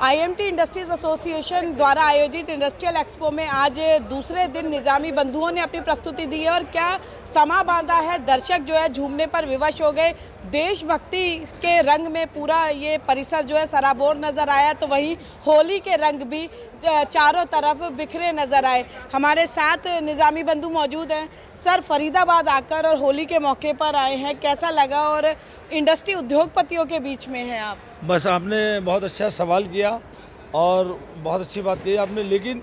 IMT industries association द्वारा आयोजित industrial expo में आज दूसरे दिन निजामी बंधुओं ने अपनी प्रस्तुति दी है और क्या समा बांधा है। दर्शक जो है झूमने पर विवश हो गए। देशभक्ति के रंग में पूरा ये परिसर जो है सराबोर नज़र आया, तो वहीं होली के रंग भी चारों तरफ बिखरे नज़र आए। हमारे साथ निजामी बंधु मौजूद हैं। सर, फरीदाबाद आकर और होली के मौके पर आए हैं, कैसा लगा और इंडस्ट्री उद्योगपतियों के बीच में हैं आप? बस आपने बहुत अच्छा सवाल किया और बहुत अच्छी बात कही आपने। लेकिन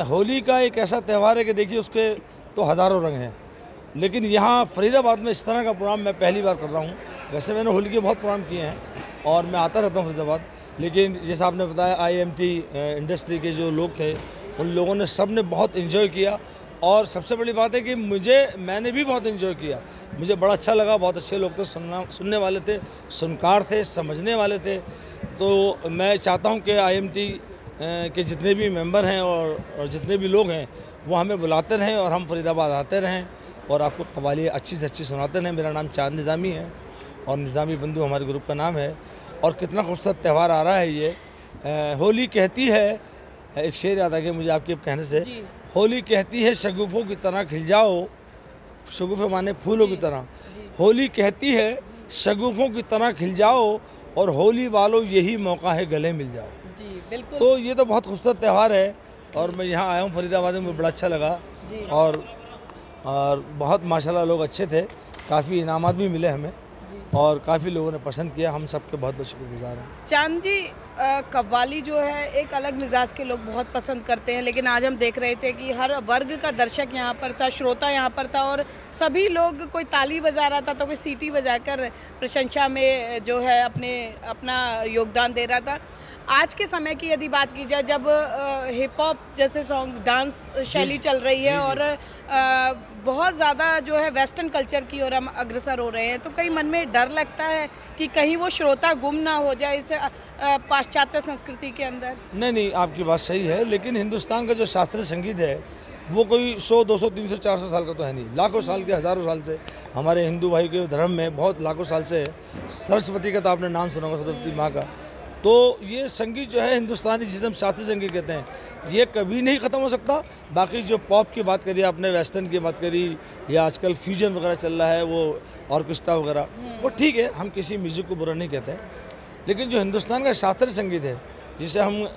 होली का एक ऐसा त्यौहार है कि देखिए उसके तो हज़ारों रंग हैं, लेकिन यहाँ फरीदाबाद में इस तरह का प्रोग्राम मैं पहली बार कर रहा हूँ। वैसे मैंने होली के बहुत प्रोग्राम किए हैं और मैं आता रहता हूँ फरीदाबाद, लेकिन जैसा आपने बताया आईएमटी इंडस्ट्री के जो लोग थे उन लोगों ने सब ने बहुत इन्जॉय किया। और सबसे बड़ी बात है कि मैंने भी बहुत इन्जॉय किया, मुझे बड़ा अच्छा लगा। बहुत अच्छे लोग थे, सुनने वाले थे, सुनकार थे, समझने वाले थे। तो मैं चाहता हूं कि आईएमटी के जितने भी मेंबर हैं और जितने भी लोग हैं वो हमें बुलाते रहें और हम फरीदाबाद आते रहें और आपको कव्वाली अच्छी से अच्छी सुनाते रहें। मेरा नाम चांद निज़ामी है और निज़ामी बंधु हमारे ग्रुप का नाम है। और कितना खूबसूरत त्यौहार आ रहा है ये। होली कहती है, एक शेर याद आ गया मुझे आपके कहने से, होली कहती है शगुफों की तरह खिल जाओ। शगुफे माने फूलों की तरह। होली कहती है शगुफों की तरह खिल जाओ और होली वालों यही मौका है गले मिल जाओ। जी बिल्कुल। तो ये तो बहुत खूबसूरत त्यौहार है और मैं यहाँ आया हूँ फरीदाबाद में, मुझे बड़ा अच्छा लगा। और बहुत माशाल्लाह लोग अच्छे थे, काफ़ी इनामात भी मिले हमें और काफ़ी लोगों ने पसंद किया। हम सबके बहुत बहुत शुक्रगुजार हैं। चांद जी, कव्वाली जो है एक अलग मिजाज के लोग बहुत पसंद करते हैं, लेकिन आज हम देख रहे थे कि हर वर्ग का दर्शक यहाँ पर था, श्रोता यहाँ पर था और सभी लोग, कोई ताली बजा रहा था तो कोई सीटी बजाकर प्रशंसा में जो है अपना योगदान दे रहा था। आज के समय की यदि बात की जाए, जब हिप हॉप जैसे सॉन्ग, डांस शैली चल रही है और बहुत ज़्यादा जो है वेस्टर्न कल्चर की ओर हम अग्रसर हो रहे हैं, तो कहीं मन में डर लगता है कि कहीं वो श्रोता गुम ना हो जाए इस पाश्चात्य संस्कृति के अंदर? नहीं, आपकी बात सही है, लेकिन हिंदुस्तान का जो शास्त्रीय संगीत है वो कोई 100, 200, 300, 400 साल का तो है नहीं, लाखों साल के, हज़ारों साल से हमारे हिंदू भाई के धर्म में बहुत लाखों साल से है। सरस्वती का तो आपने नाम सुना होगा, सरस्वती माँ का। तो ये संगीत जो है हिंदुस्तानी, जिसे हम शास्त्रीय संगीत कहते हैं, ये कभी नहीं ख़त्म हो सकता। बाकी जो पॉप की बात करी आपने, वेस्टर्न की बात करी, या आजकल फ्यूजन वगैरह चल रहा है, वो ऑर्केस्ट्रा वगैरह, वो ठीक है, हम किसी म्यूज़िक को बुरा नहीं कहते। लेकिन जो हिंदुस्तान का शास्त्रीय संगीत है, जिसे हम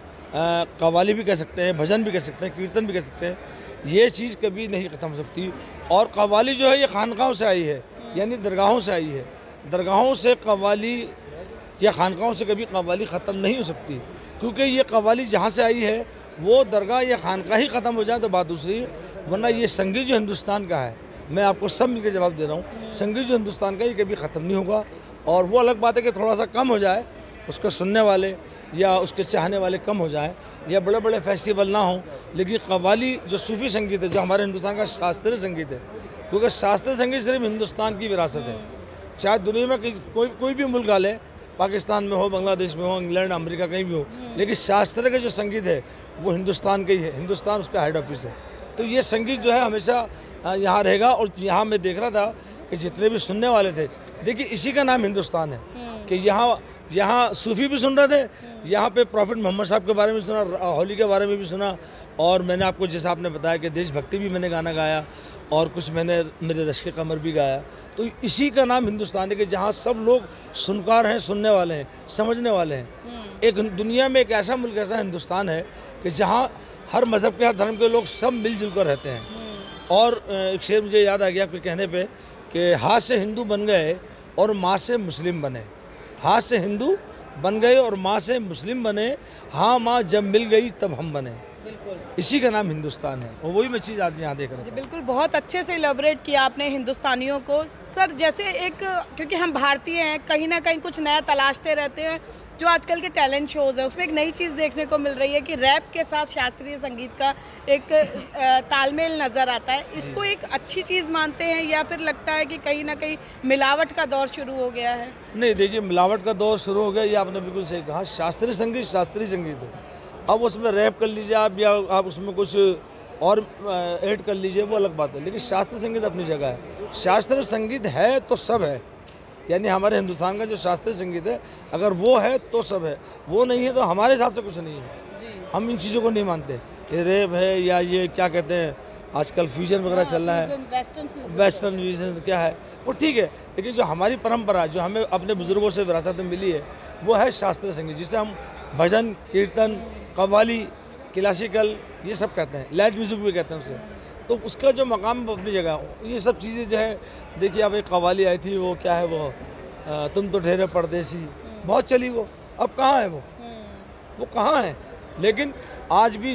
कव्वाली भी कह सकते हैं, भजन भी कह सकते हैं, कीर्तन भी कह सकते हैं, ये चीज़ कभी नहीं ख़त्म हो सकती। और कव्वाली जो है ये खानकाहों से आई है, यानी दरगाहों से आई है। दरगाहों से कव्वाली या खानकाहों से कभी कव्वाली ख़त्म नहीं हो सकती, क्योंकि ये कव्वाली जहाँ से आई है वो दरगाह या खानका ही ख़त्म हो जाए तो बात दूसरी है। वरना ये संगीत जो हिंदुस्तान का है, मैं आपको सब मिलकर जवाब दे रहा हूँ, संगीत जो हिंदुस्तान का ये कभी ख़त्म नहीं होगा। और वो अलग बात है कि थोड़ा सा कम हो जाए, उसको सुनने वाले या उसके चाहने वाले कम हो जाएं, या बड़े बड़े फेस्टिवल ना हों, लेकिन कव्वाली जो सूफ़ी संगीत है, जो हमारे हिंदुस्तान का शास्त्रीय संगीत है, क्योंकि शास्त्रीय संगीत सिर्फ हिंदुस्तान की विरासत है। चाहे दुनिया में कोई भी मुल्क आ ले, पाकिस्तान में हो, बांग्लादेश में हो, इंग्लैंड, अमेरिका, कहीं भी हो, लेकिन शास्त्रीय का जो संगीत है वो हिंदुस्तान का ही है। हिंदुस्तान उसका हेड ऑफिस है। तो ये संगीत जो है हमेशा यहाँ रहेगा। और यहाँ मैं देख रहा था कि जितने भी सुनने वाले थे, देखिए इसी का नाम हिंदुस्तान है कि यहाँ सूफ़ी भी सुन रहे थे, यहाँ पे प्रॉफिट मोहम्मद साहब के बारे में सुना, होली के बारे में भी सुना, और मैंने आपको जैसा आपने बताया कि देशभक्ति भी मैंने गाना गाया और कुछ मैंने मेरे रश्क कमर भी गाया। तो इसी का नाम हिंदुस्तान है कि जहाँ सब लोग सुनकार हैं, सुनने वाले हैं, समझने वाले हैं। एक दुनिया में एक ऐसा मुल्क, ऐसा हिंदुस्तान है कि जहाँ हर मज़हब के, हर धर्म के लोग सब मिलजुल कर रहते हैं। और एक शेर मुझे याद आ गया आपके कहने पे कि हाथ से हिंदू बन गए और माँ से मुस्लिम बने। हाथ से हिंदू बन गए और माँ से मुस्लिम बने, हाँ माँ जब मिल गई तब हम बने। बिल्कुल, इसी का नाम हिंदुस्तान है और वही मैं चीज़ आज यहाँ देख रहा था। बिल्कुल, बहुत अच्छे से इलेबोरेट किया आपने हिंदुस्तानियों को। सर, जैसे एक, क्योंकि हम भारतीय हैं, कहीं ना कहीं कुछ नया तलाशते रहते हैं। जो आजकल के टैलेंट शोज़ है उसमें एक नई चीज़ देखने को मिल रही है कि रैप के साथ शास्त्रीय संगीत का एक तालमेल नज़र आता है। इसको एक अच्छी चीज़ मानते हैं या फिर लगता है कि कहीं ना कहीं मिलावट का दौर शुरू हो गया है? नहीं, देखिए मिलावट का दौर शुरू हो गया, ये आपने बिल्कुल सही कहा। शास्त्रीय संगीत है, अब उसमें रैप कर लीजिए आप, या आप उसमें कुछ और ऐड कर लीजिए, वो अलग बात है। लेकिन शास्त्रीय संगीत अपनी जगह है। शास्त्रीय संगीत है तो सब है, यानी हमारे हिंदुस्तान का जो शास्त्रीय संगीत है, अगर वो है तो सब है, वो नहीं है तो हमारे हिसाब से कुछ नहीं है जी। हम इन चीज़ों को नहीं मानते। ये रेप है या ये क्या कहते हैं आजकल फ्यूजन वगैरह चल रहा है, वेस्टर्न फ्यूजन क्या है वो ठीक है, लेकिन जो हमारी परंपरा जो हमें अपने बुजुर्गों से विरासत में मिली है वो है शास्त्रीय संगीत, जिसे हम भजन, कीर्तन, कव्वाली, क्लासिकल ये सब कहते हैं, लाइट म्यूजिक भी कहते हैं उसे। तो उसका जो मकाम अपनी जगह, ये सब चीज़ें जो है, देखिए अब एक कव्वाली आई थी, वो क्या है वो तुम तो ठहरे परदेसी, बहुत चली वो, अब कहाँ है वो कहाँ है। लेकिन आज भी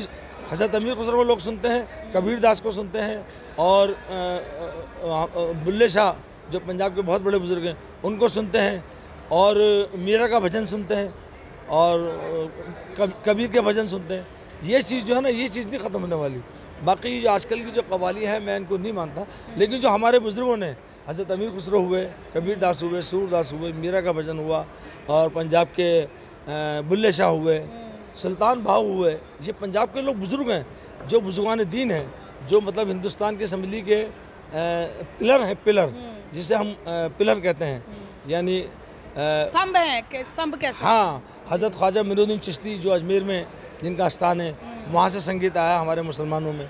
हज़रत अमीर खुसरो को लोग सुनते हैं, कबीर दास को सुनते हैं, और बुल्ले शाह जो पंजाब के बहुत बड़े बुजुर्ग हैं उनको सुनते हैं, और मीरा का भजन सुनते हैं, और कबीर के भजन सुनते हैं। ये चीज़ जो है ना, ये चीज़ नहीं ख़त्म होने वाली। बाकी जो आजकल की जो कव्वाली है मैं इनको नहीं मानता, लेकिन जो हमारे बुजुर्गों ने, हज़रत अमीर खुसरो हुए, कबीर दास हुए, सूरदास हुए, मीरा का भजन हुआ, और पंजाब के बुल्ले शाह हुए, सुल्तान बाहू हुए, ये पंजाब के लोग बुजुर्ग हैं, जो बुजुर्गान दीन हैं, जो मतलब हिंदुस्तान की असम्बली के पिलर हैं, पिलर जिसे हम पिलर कहते हैं, यानी स्तंभ हैं कि स्तंभ कैसे। हाँ, हज़रत ख्वाजा मीरुद्दीन चिश्ती जो अजमेर में जिनका स्थान है, वहाँ से संगीत आया हमारे मुसलमानों में,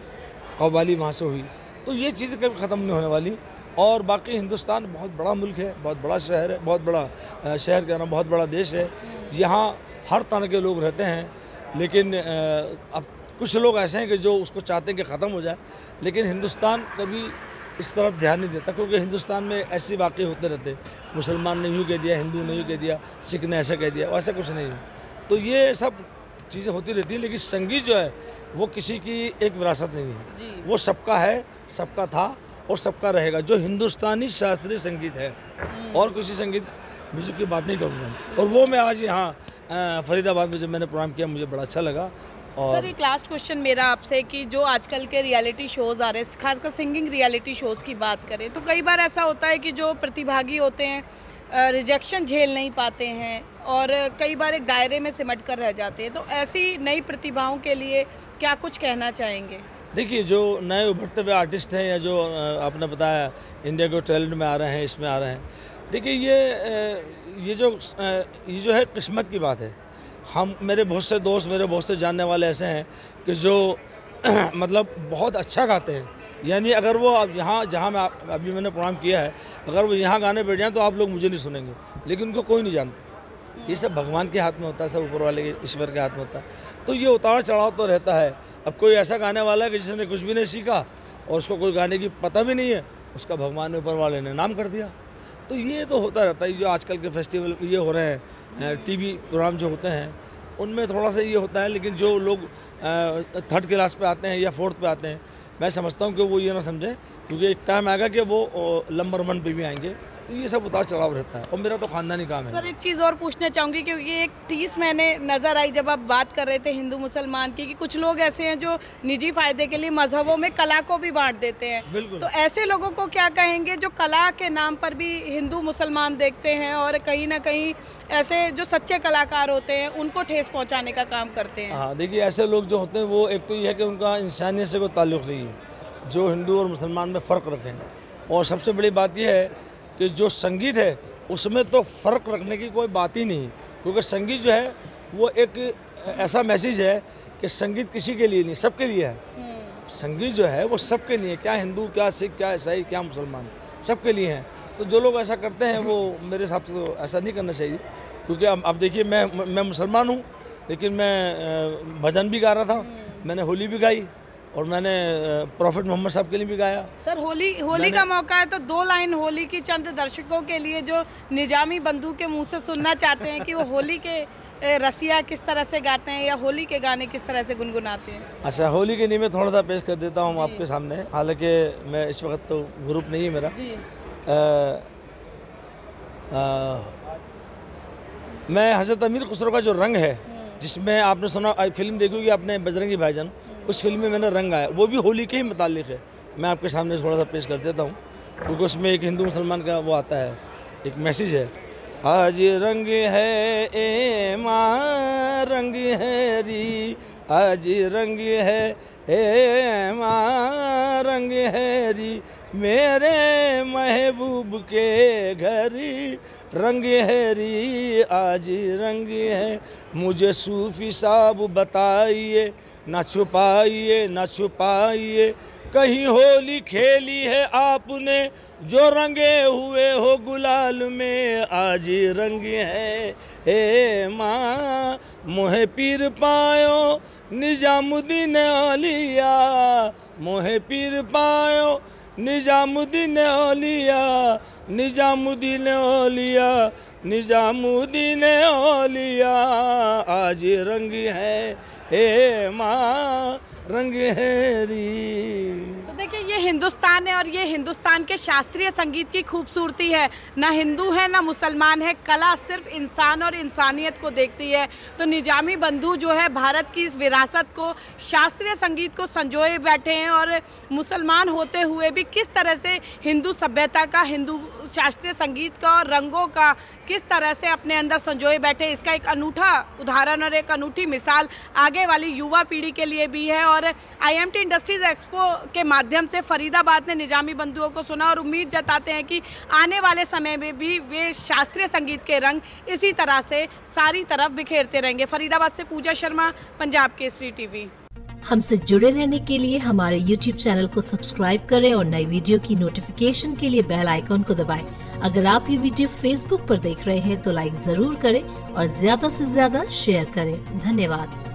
कव्वाली वहाँ से हुई। तो ये चीज़ें कभी ख़त्म नहीं होने वाली। और बाकी हिंदुस्तान बहुत बड़ा मुल्क है, बहुत बड़ा शहर है, बहुत बड़ा शहर कह रहा हूँ, बहुत बड़ा देश है। यहाँ हर तरह के लोग रहते हैं, लेकिन अब कुछ लोग ऐसे हैं कि जो उसको चाहते हैं कि ख़त्म हो जाए, लेकिन हिंदुस्तान कभी इस तरफ ध्यान नहीं देता, क्योंकि हिंदुस्तान में ऐसे वाक़े होते रहते, मुसलमान ने यूँ कह दिया, हिंदू ने यूँ कह दिया, सिख ने ऐसा कह दिया, वैसा कुछ नहीं है। तो ये सब चीज़ें होती रहती हैं, लेकिन संगीत जो है वो किसी की एक विरासत नहीं है, वो सबका है, सबका था और सबका रहेगा, जो हिंदुस्तानी शास्त्रीय संगीत है। और किसी संगीत म्यूज़िक की बात नहीं करूँगा। और वो मैं आज यहाँ फरीदाबाद में जब मैंने प्रोग्राम किया, मुझे बड़ा अच्छा लगा। और सर एक लास्ट क्वेश्चन मेरा आपसे कि जो आजकल के रियलिटी शोज़ आ रहे हैं, खासकर सिंगिंग रियलिटी शोज़ की बात करें तो कई बार ऐसा होता है कि जो प्रतिभागी होते हैं रिजेक्शन झेल नहीं पाते हैं और कई बार एक दायरे में सिमट कर रह जाते हैं, तो ऐसी नई प्रतिभाओं के लिए क्या कुछ कहना चाहेंगे? देखिए, जो नए उभरते हुए आर्टिस्ट हैं या जो आपने बताया इंडिया को टैलेंट में आ रहे हैं, इसमें आ रहे हैं, देखिए ये जो है किस्मत की बात है। हम मेरे बहुत से दोस्त, मेरे बहुत से जानने वाले ऐसे हैं कि जो मतलब बहुत अच्छा गाते हैं, यानी अगर वो अब यहाँ जहाँ मैं अभी मैंने प्रोग्राम किया है, अगर वो यहाँ गाने बैठ जाएँ तो आप लोग मुझे नहीं सुनेंगे, लेकिन उनको कोई नहीं जानता। ये सब भगवान के हाथ में होता है, सब ऊपर वाले के ईश्वर के हाथ में होता है। तो ये उतार चढ़ाव तो रहता है। अब कोई ऐसा गाने वाला है कि जिसने कुछ भी नहीं सीखा और उसको कोई गाने की पता भी नहीं है, उसका भगवान ने ऊपर वाले ने नाम कर दिया। तो ये तो होता रहता है। जो आजकल के फेस्टिवल ये हो रहे हैं, टीवी प्रोग्राम जो होते हैं, उनमें थोड़ा सा ये होता है, लेकिन जो लोग थर्ड क्लास पे आते हैं या फोर्थ पे आते हैं, मैं समझता हूँ कि वो ये ना समझें, क्योंकि एक टाइम आएगा कि वो नंबर 1 पे भी आएंगे। तो ये सब उतार चढ़ाव रहता है, और मेरा तो खानदानी काम है। सर एक चीज़ और पूछना चाहूँगी, क्योंकि एक टीस मैंने नज़र आई जब आप बात कर रहे थे हिंदू मुसलमान की, कि कुछ लोग ऐसे हैं जो निजी फायदे के लिए मजहबों में कला को भी बांट देते हैं। बिल्कुल। तो ऐसे लोगों को क्या कहेंगे जो कला के नाम पर भी हिंदू मुसलमान देखते हैं और कहीं ना कहीं ऐसे जो सच्चे कलाकार होते हैं उनको ठेस पहुँचाने का काम करते हैं? हाँ, देखिए, ऐसे लोग जो होते हैं वो एक तो ये है कि उनका इंसानियत से कोई ताल्लुक़ नहीं है, जो हिंदू और मुसलमान में फ़र्क रखें। और सबसे बड़ी बात यह है कि जो संगीत है उसमें तो फ़र्क रखने की कोई बात ही नहीं, क्योंकि संगीत जो है वो एक ऐसा मैसेज है कि संगीत किसी के लिए नहीं, सबके लिए है। संगीत जो है वो सबके लिए, क्या हिंदू, क्या सिख, क्या ईसाई, क्या मुसलमान, सबके लिए है। तो जो लोग ऐसा करते हैं वो मेरे हिसाब से तो ऐसा नहीं करना चाहिए, क्योंकि अब देखिए, मैं मुसलमान हूँ, लेकिन मैं भजन भी गा रहा था, मैंने होली भी गाई, और मैंने प्रॉफिट मोहम्मद साहब के लिए भी गाया। सर होली का मौका है तो 2 लाइन होली की चंद दर्शकों के लिए जो निजामी बंधु के मुंह से सुनना चाहते हैं कि वो होली के रसिया किस तरह से गाते हैं या होली के गाने किस तरह से गुनगुनाते हैं। अच्छा, होली के लिए मैं थोड़ा सा पेश कर देता हूँ आपके सामने, हालांकि मैं इस वक्त तो ग्रुप नहीं है मेरा जी। मैं हज़रत अमीर खुसरो का जो रंग है, जिसमें आपने सुना, फिल्म देखी होगी आपने बजरंगी भाईजान, उस फिल्म में मैंने रंग गाया, वो भी होली के ही मुतालिक है। मैं आपके सामने थोड़ा सा पेश कर देता हूँ, क्योंकि उसमें एक हिंदू मुसलमान का वो आता है, एक मैसेज है। आज रंग है ए माँ रंग है री, आज रंग है ए माँ रंग है री, मेरे महबूब के घर रंग है री आज रंग है। मुझे सूफी साहब बताइए, ना छुपाइए ना छुपाइए, कहीं होली खेली है आपने जो रंगे हुए हो गुलाल में आज रंग है। ए माँ मोहे पीर पायो निजामुद्दीन औलिया, मोहे पीर पायो निजामुद्दीन औलिया, निजामुद्दीन औलिया, निजामुद्दीन औलिया आज रंग है। ए माँ रंग है री। तो देखिए ये हिंदुस्तान है और ये हिंदुस्तान के शास्त्रीय संगीत की खूबसूरती है। ना हिंदू है ना मुसलमान है, कला सिर्फ इंसान और इंसानियत को देखती है। तो निजामी बंधु जो है भारत की इस विरासत को, शास्त्रीय संगीत को संजोए बैठे हैं और मुसलमान होते हुए भी किस तरह से हिंदू सभ्यता का, हिंदू शास्त्रीय संगीत का और रंगों का किस तरह से अपने अंदर संजोए बैठे, इसका एक अनूठा उदाहरण और एक अनूठी मिसाल आगे वाली युवा पीढ़ी के लिए भी है। और IMT इंडस्ट्रीज एक्सपो के माध्यम से फरीदाबाद ने निजामी बंधुओं को सुना और उम्मीद जताते हैं कि आने वाले समय में भी वे शास्त्रीय संगीत के रंग इसी तरह से सारी तरफ बिखेरते रहेंगे। फरीदाबाद से पूजा शर्मा, पंजाब केसरी टीवी। हमसे जुड़े रहने के लिए हमारे YouTube चैनल को सब्सक्राइब करें और नई वीडियो की नोटिफिकेशन के लिए बेल आइकॉन को दबाएं। अगर आप ये वीडियो Facebook पर देख रहे हैं तो लाइक जरूर करें और ज्यादा से ज्यादा शेयर करें। धन्यवाद।